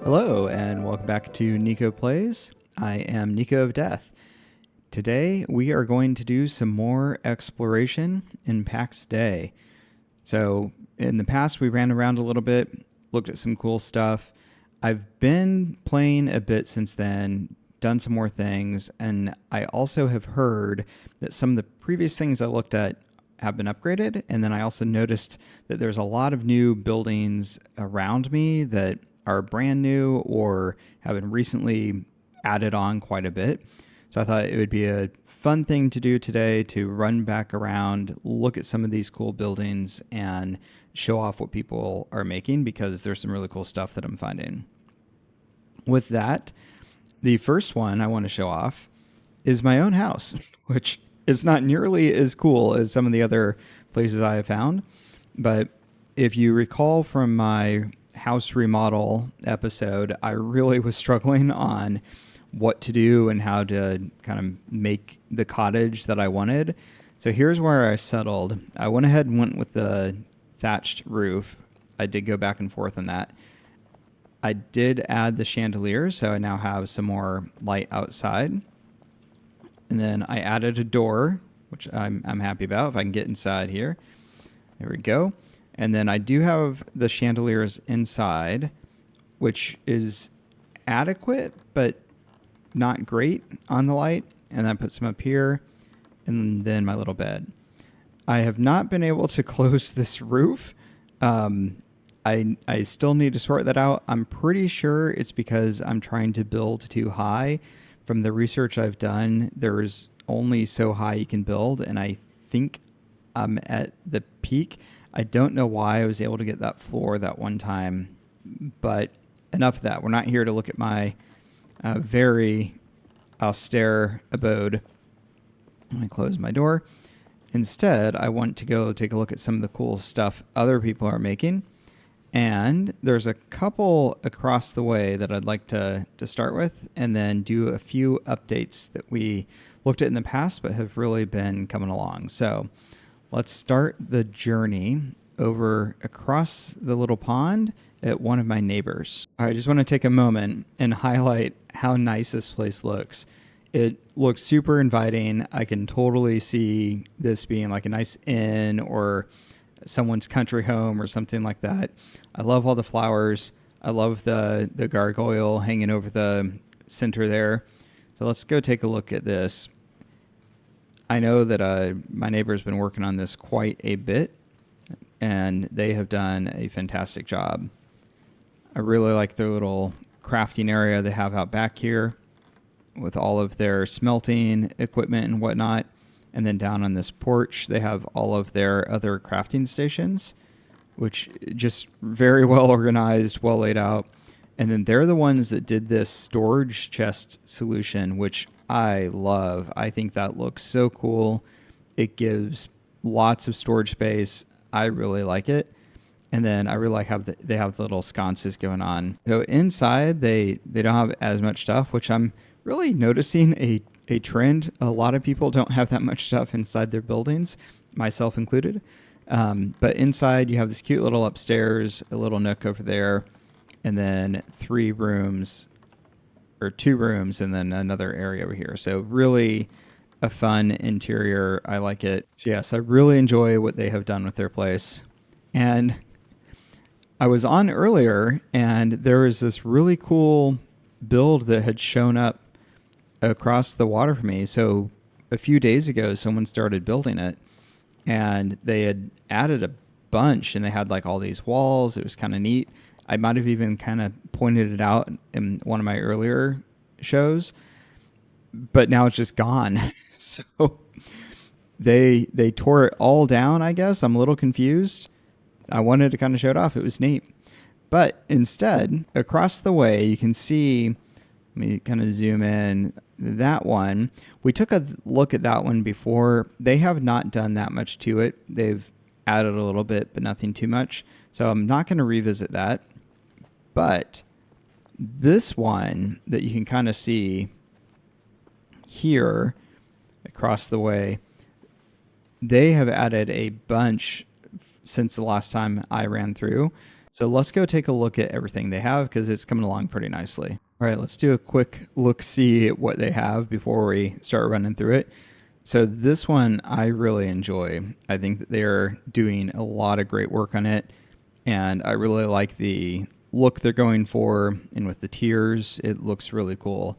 Hello, and welcome back to Nico Plays. I am Nico of Death. Today, we are going to do some more exploration in Pax Dei. So, in the past, we ran around a little bit, looked at some cool stuff. I've been playing a bit since then, done some more things, and I also have heard that some of the previous things I looked at have been upgraded, and then I also noticed that there's a lot of new buildings around me that are brand new or have been recently added on quite a bit. So I thought it would be a fun thing to do today to run back around, look at some of these cool buildings, and show off what people are making because there's some really cool stuff that I'm finding. With that, the first one I want to show off is my own house, which is not nearly as cool as some of the other places I have found. But if you recall from my house remodel episode, I really was struggling on what to do and how to kind of make the cottage that I wanted. So here's where I settled. I went ahead and went with the thatched roof. I did go back and forth on that. I did add the chandeliers, so I now have some more light outside. And then I added a door, which I'm happy about. If I can get inside here. There we go. And then I do have the chandeliers inside, which is adequate, but not great on the light. And then I put some up here, and then my little bed. I have not been able to close this roof. I still need to sort that out. I'm pretty sure it's because I'm trying to build too high. From the research I've done, there's only so high you can build, and I think I'm at the peak. I don't know why I was able to get that floor that one time, but enough of that. We're not here to look at my very austere abode. Let me close my door. Instead, I want to go take a look at some of the cool stuff other people are making. And there's a couple across the way that I'd like to start with, and then do a few updates that we looked at in the past but have really been coming along. So let's start the journey over across the little pond at one of my neighbors. All right, I just want to take a moment and highlight how nice this place looks. It looks super inviting. I can totally see this being like a nice inn or someone's country home or something like that. I love all the flowers. I love the gargoyle hanging over the center there. So let's go take a look at this. I know that my neighbor's been working on this quite a bit, and they have done a fantastic job. I really like their little crafting area they have out back here with all of their smelting equipment and whatnot. And then down on this porch, they have all of their other crafting stations, which just very well organized, well laid out. And then they're the ones that did this storage chest solution, which I love. I think that looks so cool. It gives lots of storage space. I really like it. And then I really like how they have the little sconces going on. So inside, they don't have as much stuff, which I'm really noticing a trend. A lot of people don't have that much stuff inside their buildings, myself included. But inside, you have this cute little upstairs, a little nook over there, and then 3 rooms, or 2 rooms, and then another area over here. So really a fun interior. I like it. So yes, I really enjoy what they have done with their place. And I was on earlier, and there was this really cool build that had shown up across the water for me. So a few days ago, someone started building it, and they had added a bunch, and they had like all these walls. It was kind of neat. I might have even kind of pointed it out in one of my earlier shows, but now it's just gone. So they tore it all down, I guess. I'm a little confused. I wanted to kind of show it off. It was neat. But instead, across the way, you can see, let me kind of zoom in, that one. We took a look at that one before. They have not done that much to it. They've added a little bit, but nothing too much. So I'm not going to revisit that. But this one that you can kind of see here across the way, they have added a bunch since the last time I ran through. So let's go take a look at everything they have because it's coming along pretty nicely. All right, let's do a quick look-see at what they have before we start running through it. So this one I really enjoy. I think that they're doing a lot of great work on it, and I really like the look they're going for, and with the tiers, it looks really cool.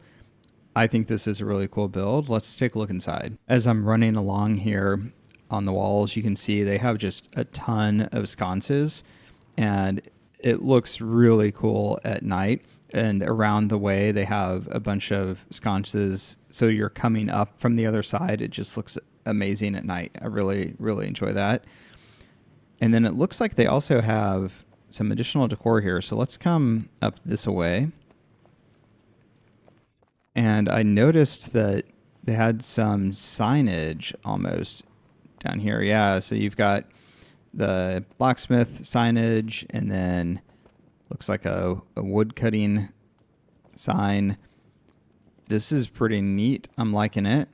I think this is a really cool build. Let's take a look inside. As I'm running along here on the walls, you can see they have just a ton of sconces, and it looks really cool at night. And around the way, they have a bunch of sconces. So you're coming up from the other side. It just looks amazing at night. I really, really enjoy that. And then it looks like they also have some additional decor here. So let's come up this way. And I noticed that they had some signage almost down here. Yeah, so you've got the blacksmith signage, and then looks like a wood cutting sign. This is pretty neat. I'm liking it.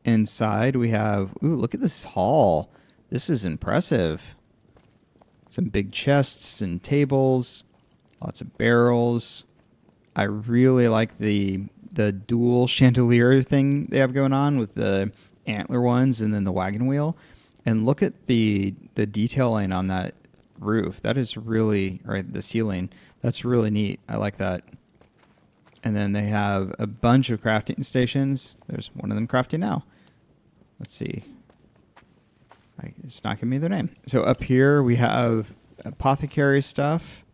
Inside we have, ooh, look at this hall. This is impressive. Some big chests and tables, lots of barrels. I really like the dual chandelier thing they have going on with the antler ones and then the wagon wheel. And look at the detailing on that roof. That is really, or the ceiling. That's really neat. I like that. And then they have a bunch of crafting stations. There's one of them crafting now. Let's see. It's not giving me their name. So up here we have apothecary stuff,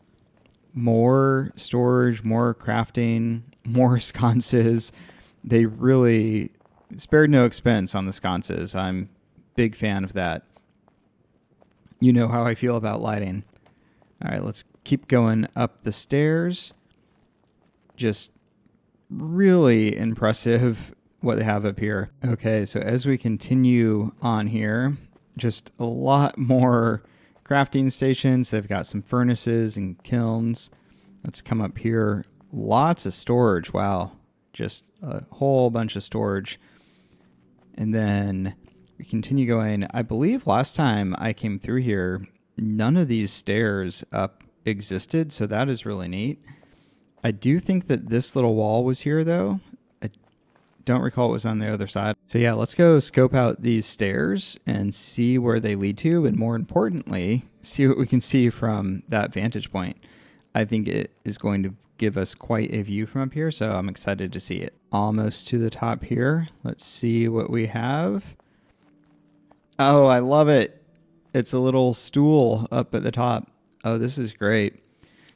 more storage, more crafting, more sconces. They really spared no expense on the sconces. I'm a big fan of that. You know how I feel about lighting. All right, let's keep going up the stairs. Just really impressive what they have up here. Okay, so as we continue on here, just a lot more crafting stations. They've got some furnaces and kilns. Let's come up here. Lots of storage. Wow. Just a whole bunch of storage. And then we continue going. I believe last time I came through here, none of these stairs up existed, so that is really neat. I do think that this little wall was here, though. I don't recall it was on the other side. So yeah, let's go scope out these stairs and see where they lead to, and more importantly, see what we can see from that vantage point. I think it is going to give us quite a view from up here, so I'm excited to see it. Almost to the top here. Let's see what we have. Oh, I love it. It's a little stool up at the top. Oh, this is great.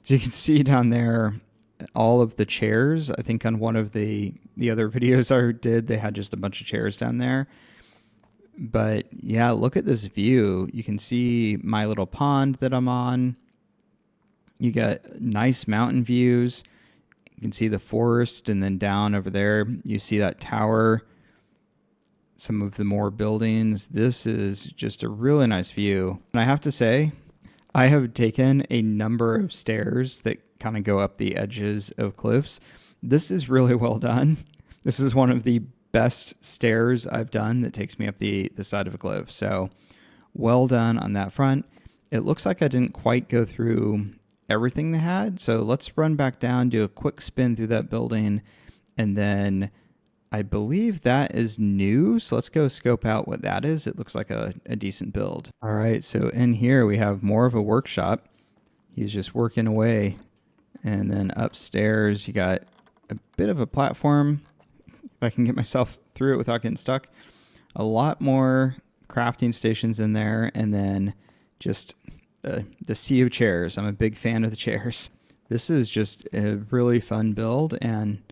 So you can see down there all of the chairs. I think on one of the other videos I did, they had just a bunch of chairs down there. But yeah, look at this view. You can see my little pond that I'm on. You got nice mountain views. You can see the forest, and then down over there, you see that tower. Some of the more buildings. This is just a really nice view. And I have to say, I have taken a number of stairs that kind of go up the edges of cliffs. This is really well done. This is one of the best stairs I've done that takes me up the side of a cliff. So well done on that front. It looks like I didn't quite go through everything they had. So let's run back down, do a quick spin through that building, and then I believe that is new, so let's go scope out what that is. It looks like a decent build. All right, so in here we have more of a workshop. He's just working away. And then upstairs you got a bit of a platform, if I can get myself through it without getting stuck. A lot more crafting stations in there, and then just the sea of chairs. I'm a big fan of the chairs. This is just a really fun build, and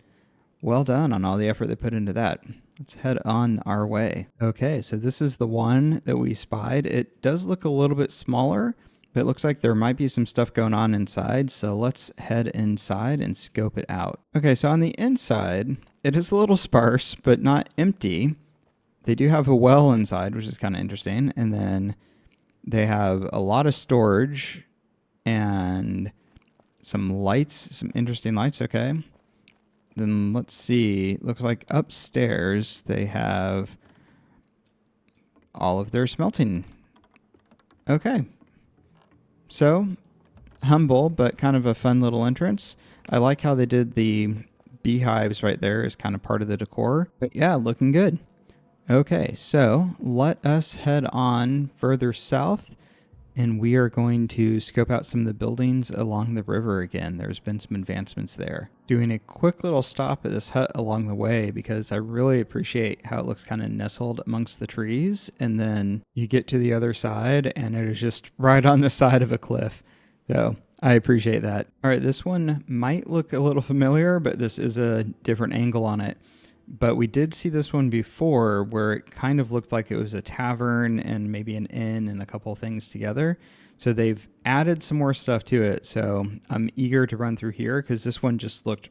well done on all the effort they put into that. Let's head on our way. Okay, so this is the one that we spied. It does look a little bit smaller, but it looks like there might be some stuff going on inside. So let's head inside and scope it out. Okay, so on the inside, it is a little sparse, but not empty. They do have a well inside, which is kind of interesting. And then they have a lot of storage and some lights, some interesting lights. Okay. Then let's see, looks like upstairs they have all of their smelting. Okay. So humble, but kind of a fun little entrance. I like how they did the beehives right there as kind of part of the decor. But yeah, looking good. Okay, so let us head on further south, and we are going to scope out some of the buildings along the river again. There's been some advancements there. Doing a quick little stop at this hut along the way because I really appreciate how it looks kind of nestled amongst the trees. And then you get to the other side and it is just right on the side of a cliff. So I appreciate that. All right, this one might look a little familiar, but this is a different angle on it. But we did see this one before where it kind of looked like it was a tavern and maybe an inn and a couple of things together. So they've added some more stuff to it. So I'm eager to run through here because this one just looked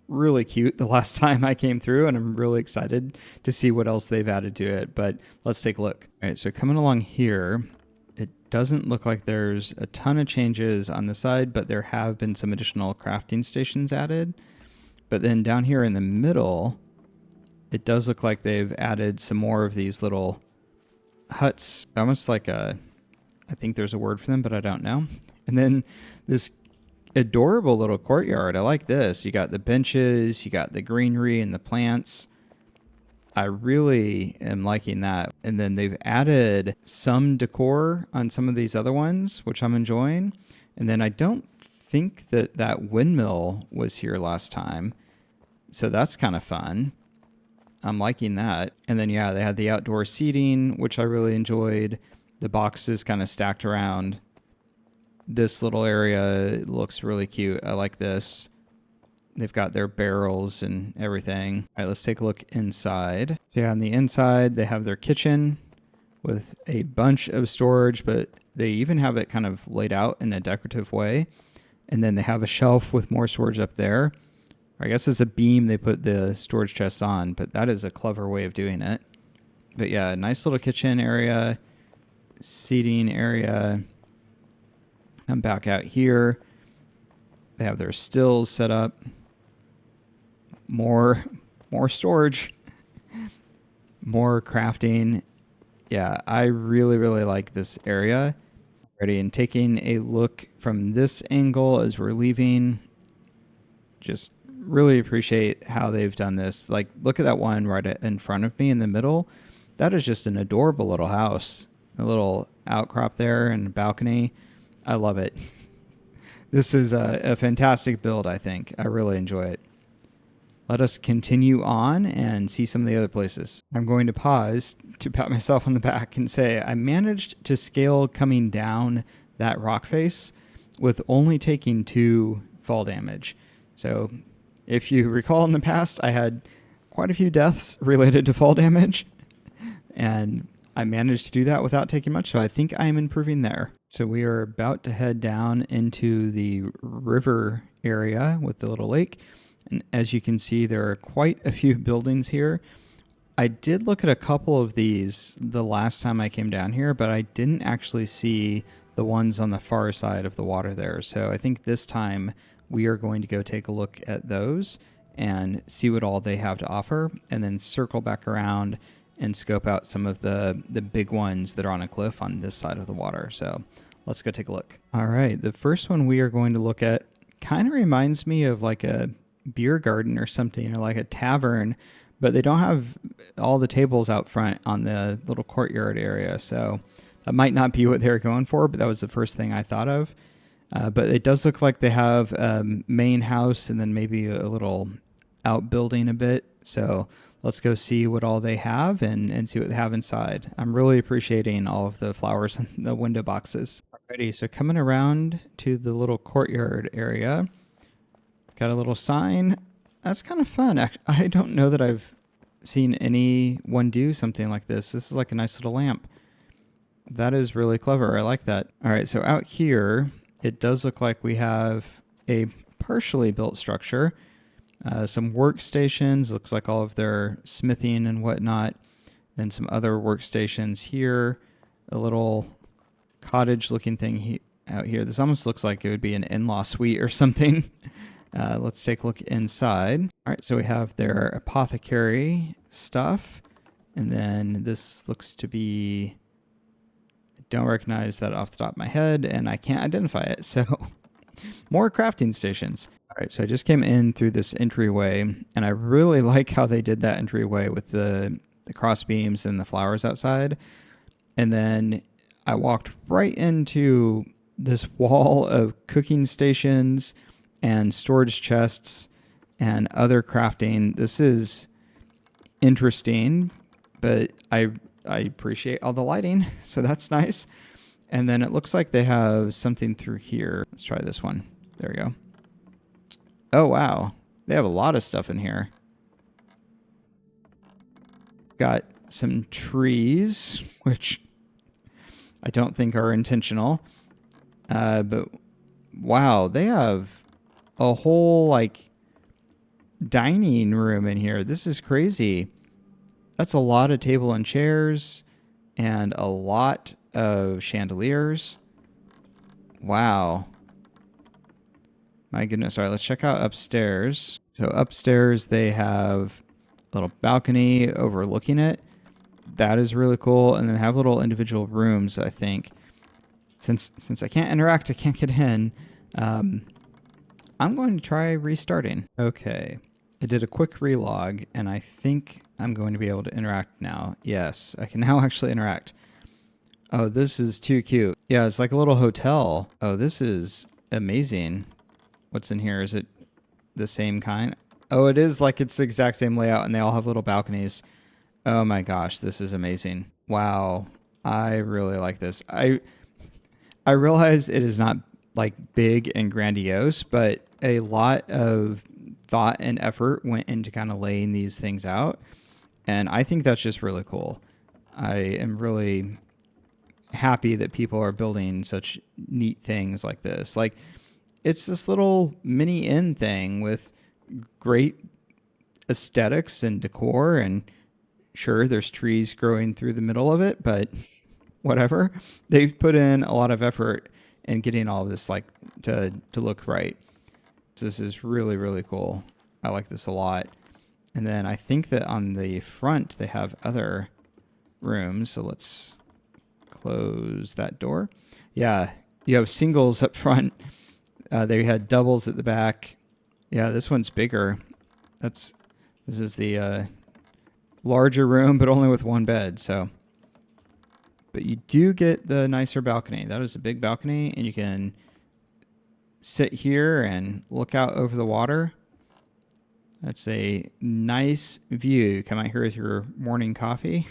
really cute the last time I came through, and I'm really excited to see what else they've added to it. But let's take a look. All right, so coming along here, it doesn't look like there's a ton of changes on the side, but there have been some additional crafting stations added. But then down here in the middle, it does look like they've added some more of these little huts, almost like I think there's a word for them, but I don't know. And then this adorable little courtyard. I like this. You got the benches, you got the greenery and the plants. I really am liking that. And then they've added some decor on some of these other ones, which I'm enjoying. And then I don't think that windmill was here last time. So that's kind of fun. I'm liking that. And then, yeah, they had the outdoor seating, which I really enjoyed. The boxes kind of stacked around this little area. It looks really cute. I like this. They've got their barrels and everything. All right, let's take a look inside. So yeah, on the inside, they have their kitchen with a bunch of storage, but they even have it kind of laid out in a decorative way. And then they have a shelf with more storage up there. I guess it's a beam they put the storage chests on, but that is a clever way of doing it. But yeah, nice little kitchen area, seating area. I'm back out here. They have their stills set up. More storage. More crafting. Yeah, I really, really like this area. Ready, and taking a look from this angle as we're leaving. Just really appreciate how they've done this. Like, look at that one right in front of me in the middle. That is just an adorable little house. A little outcrop there and balcony. I love it. This is a fantastic build, I think. I really enjoy it. Let us continue on and see some of the other places. I'm going to pause to pat myself on the back and say I managed to scale coming down that rock face with only taking 2 fall damage. So if you recall in the past, I had quite a few deaths related to fall damage, and I managed to do that without taking much, so I think I'm improving there. So we are about to head down into the river area with the little lake, and as you can see, there are quite a few buildings here. I did look at a couple of these the last time I came down here, but I didn't actually see the ones on the far side of the water there, so I think this time we are going to go take a look at those and see what all they have to offer, and then circle back around and scope out some of the big ones that are on a cliff on this side of the water. So let's go take a look. All right, the first one we are going to look at kind of reminds me of like a beer garden or something, or like a tavern, but they don't have all the tables out front on the little courtyard area. So that might not be what they're going for, but that was the first thing I thought of. But it does look like they have a main house and then maybe a little outbuilding a bit. So let's go see what all they have and see what they have inside. I'm really appreciating all of the flowers in the window boxes. Alrighty, so coming around to the little courtyard area, got a little sign. That's kind of fun. I don't know that I've seen anyone do something like this. This is like a nice little lamp. That is really clever. I like that. All right, so out here, it does look like we have a partially built structure. Some workstations, looks like all of their smithing and whatnot. Then some other workstations here. A little cottage looking thing out here. This almost looks like it would be an in-law suite or something. Let's take a look inside. All right, so we have their apothecary stuff. And then this looks to be... I don't recognize that off the top of my head, and I can't identify it. So More crafting stations. All right, so I just came in through this entryway, and I really like how they did that entryway with the cross beams and the flowers outside. And then I walked right into this wall of cooking stations and storage chests and other crafting. This is interesting, but I appreciate all the lighting, so that's nice. And then it looks like they have something through here. Let's try this one. There we go. Oh, wow. They have a lot of stuff in here. Got some trees, which I don't think are intentional. But wow, they have a whole like dining room in here. This is crazy. That's a lot of table and chairs and a lot of chandeliers. Wow. My goodness. All right, let's check out upstairs. So upstairs they have a little balcony overlooking it. That is really cool. And then have little individual rooms, I think. Since I can't interact, I can't get in. I'm going to try restarting. Okay. I did a quick relog, and I think I'm going to be able to interact now. Yes, I can now actually interact. Oh, this is too cute. Yeah, it's like a little hotel. Oh, this is amazing. What's in here? Is it the same kind? Oh, it is like it's the exact same layout, and they all have little balconies. Oh my gosh, this is amazing. Wow, I really like this. I realize it is not like big and grandiose, but a lot of thought and effort went into kind of laying these things out. And I think that's just really cool. I am really happy that people are building such neat things like this. Like, it's this little mini inn thing with great aesthetics and decor. And sure, there's trees growing through the middle of it, but whatever. They've put in a lot of effort in getting all of this like to look right. This is really, really cool. I like this a lot. And then I think that on the front they have other rooms. So let's close that door. Yeah, you have singles up front. They had doubles at the back. Yeah, this one's bigger. This is the larger room, but only with one bed. So, but you do get the nicer balcony. That is a big balcony, and you can sit here and look out over the water. That's a nice view. Come out here with your morning coffee.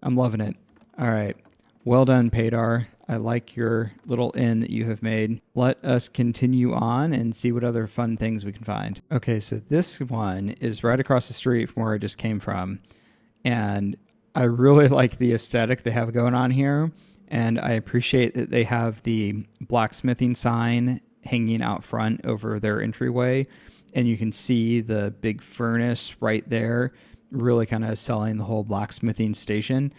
I'm loving it. All right. Well done, Padar. I like your little inn that you have made. Let us continue on and see what other fun things we can find. Okay, so this one is right across the street from where I just came from. And I really like the aesthetic they have going on here. And I appreciate that they have the blacksmithing sign hanging out front over their entryway. And you can see the big furnace right there, really kind of selling the whole blacksmithing station.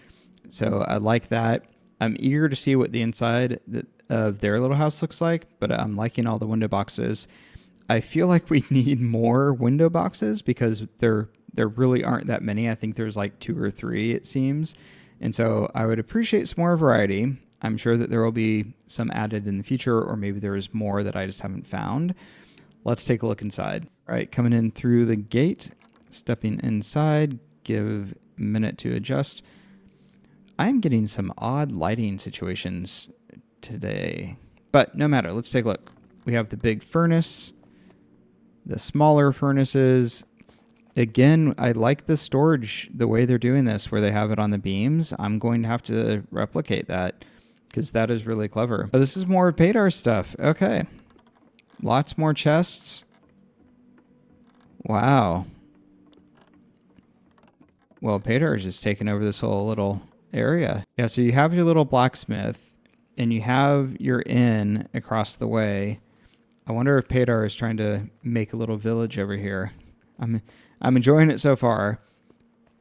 So I like that. I'm eager to see what the inside of their little house looks like, but I'm liking all the window boxes. I feel like we need more window boxes because there really aren't that many. I think there's like 2 or 3, it seems. And so I would appreciate some more variety. I'm sure that there will be some added in the future, or maybe there is more that I just haven't found. Let's take a look inside. All right, coming in through the gate, stepping inside, give a minute to adjust. I'm getting some odd lighting situations today, but no matter. Let's take a look. We have the big furnace, the smaller furnaces. Again, I like the storage, the way they're doing this, where they have it on the beams. I'm going to have to replicate that because that is really clever. Oh, this is more of Padar stuff. Okay. Lots more chests. Wow. Well, Padar is just taking over this whole little area. Yeah, so you have your little blacksmith and you have your inn across the way. I wonder if Padar is trying to make a little village over here. I'm enjoying it so far.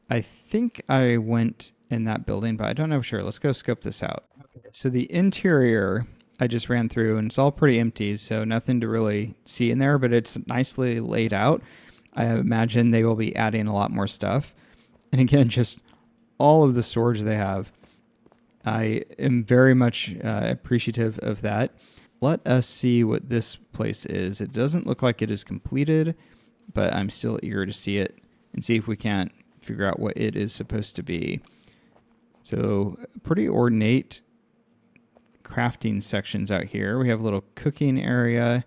I think I went in that building, but I don't know for sure. Let's go scope this out. Okay. So the interior I just ran through, and it's all pretty empty, so nothing to really see in there, but it's nicely laid out. I imagine they will be adding a lot more stuff. And again, just all of the storage they have. I am very much appreciative of that. let us see what this place is. It doesn't look like it is completed, but I'm still eager to see it and see if we can't figure out what it is supposed to be. So pretty ornate crafting sections out here. We have a little cooking area,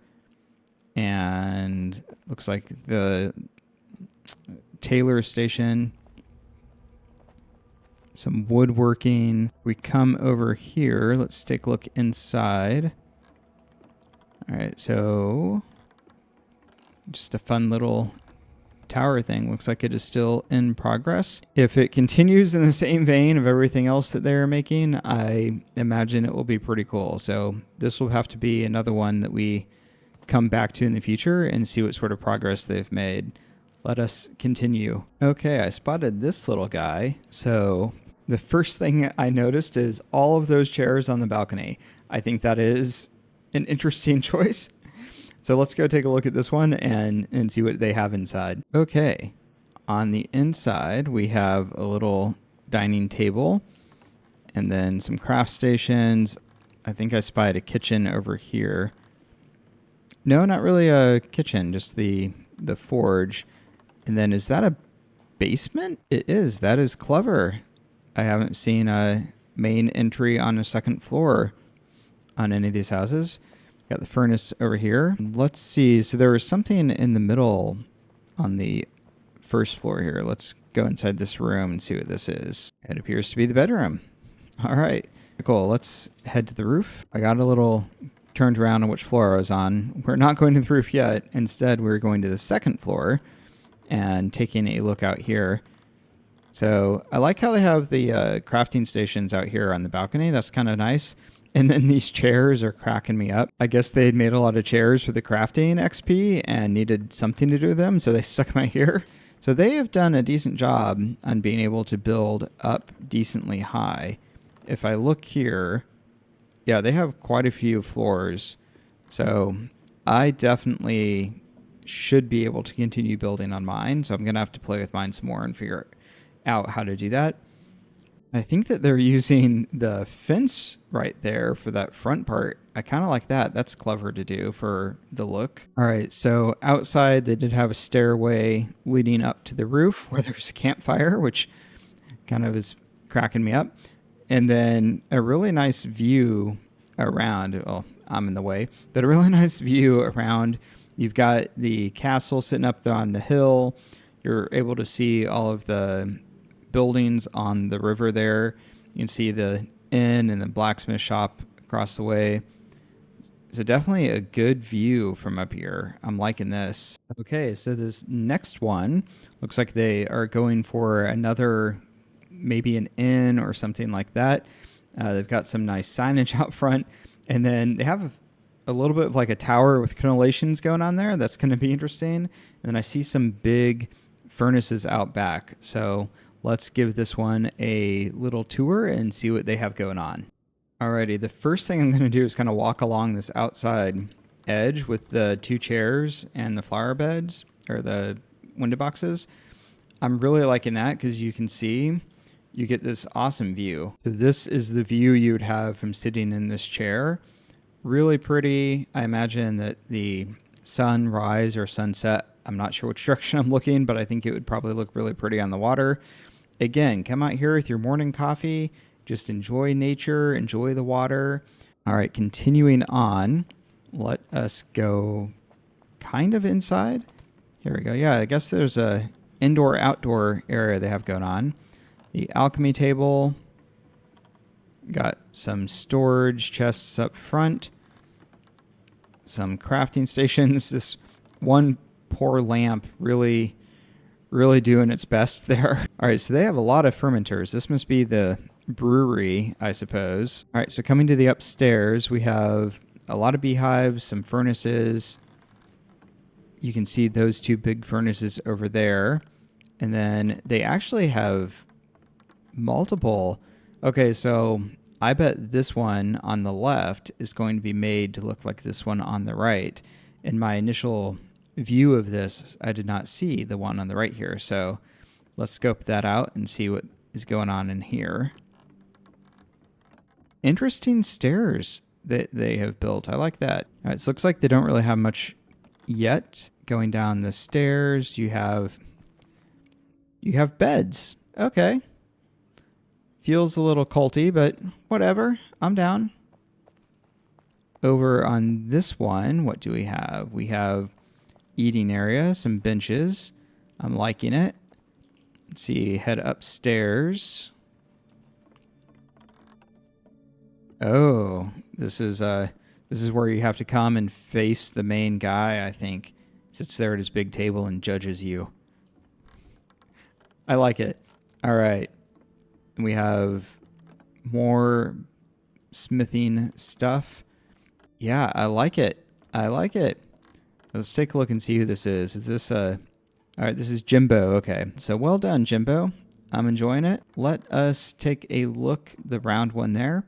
and looks like the tailor station. Some woodworking. We come over here. Let's take a look inside. All right, so just a fun little tower thing. Looks like it is still in progress. If it continues in the same vein of everything else that they're making, I imagine it will be pretty cool. So this will have to be another one that we come back to in the future and see what sort of progress they've made. Let us continue. Okay, I spotted this little guy. So the first thing I noticed is all of those chairs on the balcony. I think that is an interesting choice. So let's go take a look at this one and see what they have inside. Okay, on the inside, we have a little dining table and then some craft stations. I think I spied a kitchen over here. No, not really a kitchen, just the forge. And then is that a basement? It is. That is clever. I haven't seen a main entry on a second floor on any of these houses. Got the furnace over here. Let's see. So there was something in the middle on the first floor here. Let's go inside this room and see what this is. It appears to be the bedroom. All right. Cool. Let's head to the roof. I got a little turned around on which floor I was on. We're not going to the roof yet. Instead, we're going to the second floor and taking a look out here. So I like how they have the crafting stations out here on the balcony. That's kind of nice. And then these chairs are cracking me up. I guess they had made a lot of chairs for the crafting XP and needed something to do with them, so they stuck them out here. So they have done a decent job on being able to build up decently high. If I look here, yeah, they have quite a few floors. So I definitely should be able to continue building on mine. So I'm going to have to play with mine some more and figure out how to do that. I think that they're using the fence right there for that front part. I kind of like that. That's clever to do for the look. All right, so outside they did have a stairway leading up to the roof where there's a campfire, which kind of is cracking me up. And then a really nice view around. Well, I'm in the way, but a really nice view around. You've got the castle sitting up there on the hill. You're able to see all of the buildings on the river there. You can see the inn and the blacksmith shop across the way. So definitely a good view from up here. I'm liking this. Okay, so this next one looks like they are going for another, maybe an inn or something like that. They've got some nice signage out front, and then they have a little bit of like a tower with crenellations going on there. That's going to be interesting. And then I see some big furnaces out back. So let's give this one a little tour and see what they have going on. Alrighty, the first thing I'm going to do is kind of walk along this outside edge with the two chairs and the flower beds, or the window boxes. I'm really liking that because you can see, you get this awesome view. So this is the view you would have from sitting in this chair. Really pretty. I imagine that the sunrise or sunset, I'm not sure which direction I'm looking, but I think it would probably look really pretty on the water. Again, come out here with your morning coffee, just enjoy nature, enjoy the water. All right, continuing on, let us go kind of inside. Here we go. Yeah, I guess there's a indoor-outdoor area they have going on. The alchemy table, got some storage chests up front, some crafting stations. This one poor lamp really doing its best there. All right, so they have a lot of fermenters. This must be the brewery, I suppose. All right, so coming to the upstairs, we have a lot of beehives, some furnaces. You can see those two big furnaces over there. And then they actually have multiple. Okay, so I bet this one on the left is going to be made to look like this one on the right. In my initial view of this, I did not see the one on the right here. So let's scope that out and see what is going on in here. Interesting stairs that they have built. I like that. All right, so it looks like they don't really have much yet. Going down the stairs, you have beds. Okay. Feels a little culty, but whatever. I'm down. Over on this one, what do we have? We have eating area, some benches. I'm liking it. Let's see, head upstairs. Oh, this is where you have to come and face the main guy, I think. Sits there at his big table and judges you. I like it. All right. We have more smithing stuff. Yeah, I like it. I like it. Let's take a look and see who this is. Is this all right, this is Jimbo. Okay. So well done, Jimbo. I'm enjoying it. Let us take a look, the round one there.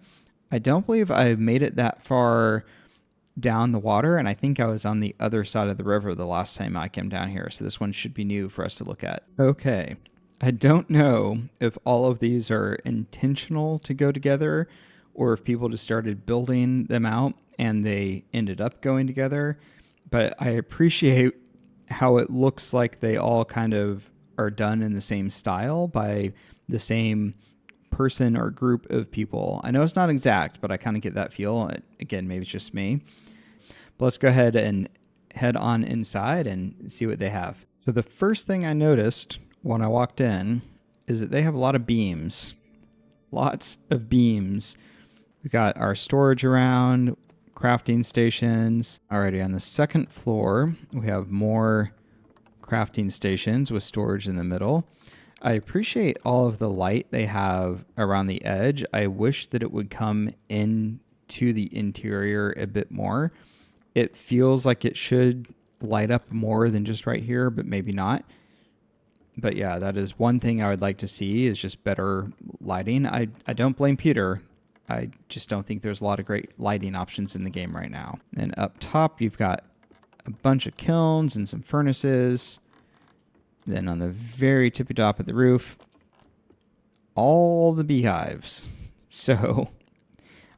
I don't believe I made it that far down the water, and I think I was on the other side of the river the last time I came down here. So this one should be new for us to look at. Okay. I don't know if all of these are intentional to go together or if people just started building them out and they ended up going together. But I appreciate how it looks like they all kind of are done in the same style by the same person or group of people. I know it's not exact, but I kind of get that feel. Again, maybe it's just me. But let's go ahead and head on inside and see what they have. So the first thing I noticed when I walked in is that they have a lot of beams. Lots of beams. We got our storage around, crafting stations. Alrighty, on the second floor, we have more crafting stations with storage in the middle. I appreciate all of the light they have around the edge. I wish that it would come into the interior a bit more. It feels like it should light up more than just right here, but maybe not. But yeah, that is one thing I would like to see is just better lighting. I don't blame Peter. I just don't think there's a lot of great lighting options in the game right now. And up top, you've got a bunch of kilns and some furnaces. Then on the very tippy top of the roof, all the beehives. So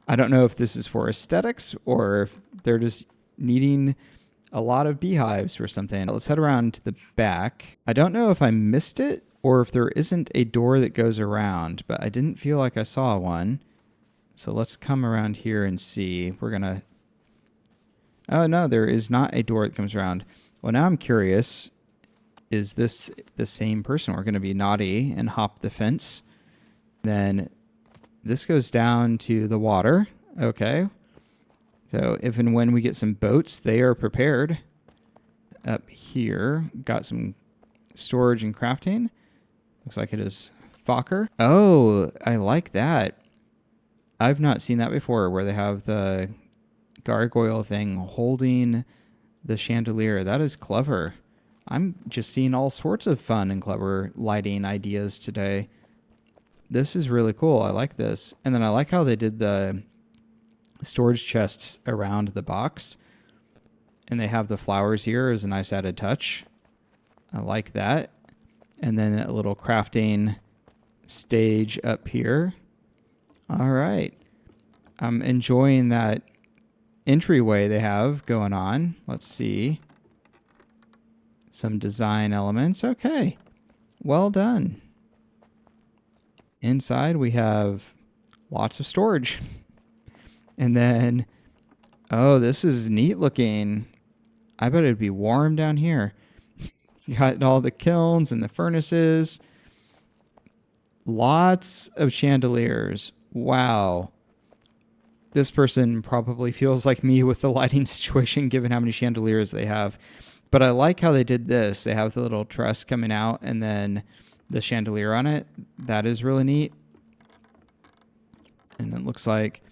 I don't know if this is for aesthetics or if they're just needing a lot of beehives or something. Let's head around to the back. I don't know if I missed it or if there isn't a door that goes around, but I didn't feel like I saw one. So let's come around here and see. We're going to... Oh, no, there is not a door that comes around. Well, now I'm curious. Is this the same person? We're going to be naughty and hop the fence. Then this goes down to the water. Okay. So if and when we get some boats, they are prepared. Up here, got some storage and crafting. Looks like it is Fokker. Oh, I like that. I've not seen that before, where they have the gargoyle thing holding the chandelier. That is clever. I'm just seeing all sorts of fun and clever lighting ideas today. This is really cool. I like this. And then I like how they did the storage chests around the box. And they have the flowers here as a nice added touch. I like that. And then a little crafting stage up here. All right. I'm enjoying that entryway they have going on. Let's see. Some design elements. Okay. Well done. Inside we have lots of storage. And then, oh, this is neat looking. I bet it'd be warm down here. You got all the kilns and the furnaces. Lots of chandeliers. Wow. This person probably feels like me with the lighting situation, given how many chandeliers they have. But I like how they did this. They have the little truss coming out and then the chandelier on it. That is really neat. And it looks like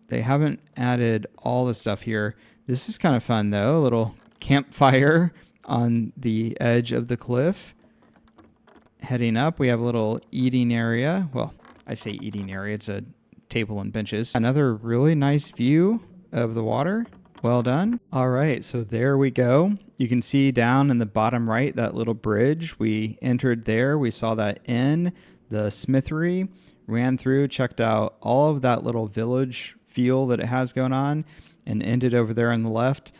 they haven't added all the stuff here. This is kind of fun, though. A little campfire on the edge of the cliff. Heading up, we have a little eating area. Well, I say eating area. It's a table and benches. Another really nice view of the water. Well done. All right, so there we go. You can see down in the bottom right, that little bridge. We entered there. We saw that inn, the smithery, ran through, checked out all of that little village feel that it has going on, and ended over there on the left.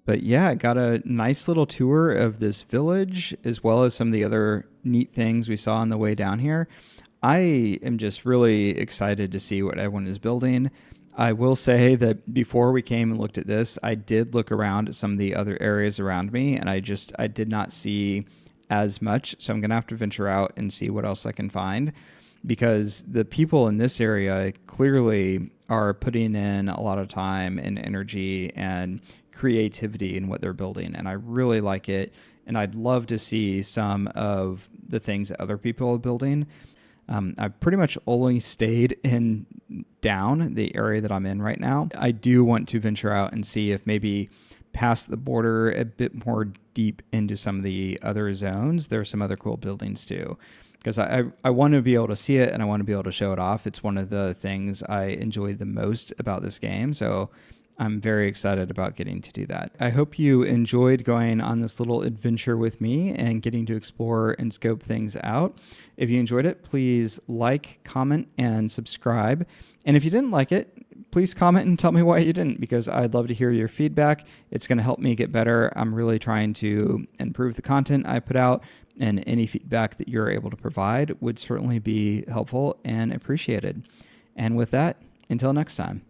But yeah, got a nice little tour of this village, as well as some of the other neat things we saw on the way down here. I am just really excited to see what everyone is building. I will say that before we came and looked at this, I did look around at some of the other areas around me, and I did not see as much. So I'm going to have to venture out and see what else I can find, because the people in this area clearly are putting in a lot of time and energy and creativity in what they're building. And I really like it. And I'd love to see some of the things that other people are building. I've pretty much only stayed in down the area that I'm in right now. I do want to venture out and see if maybe past the border a bit more deep into some of the other zones, there are some other cool buildings too. Because I want to be able to see it, and I want to be able to show it off. It's one of the things I enjoy the most about this game. So I'm very excited about getting to do that. I hope you enjoyed going on this little adventure with me and getting to explore and scope things out. If you enjoyed it, please like, comment, and subscribe. And if you didn't like it, please comment and tell me why you didn't, because I'd love to hear your feedback. It's going to help me get better. I'm really trying to improve the content I put out, and any feedback that you're able to provide would certainly be helpful and appreciated. And with that, until next time.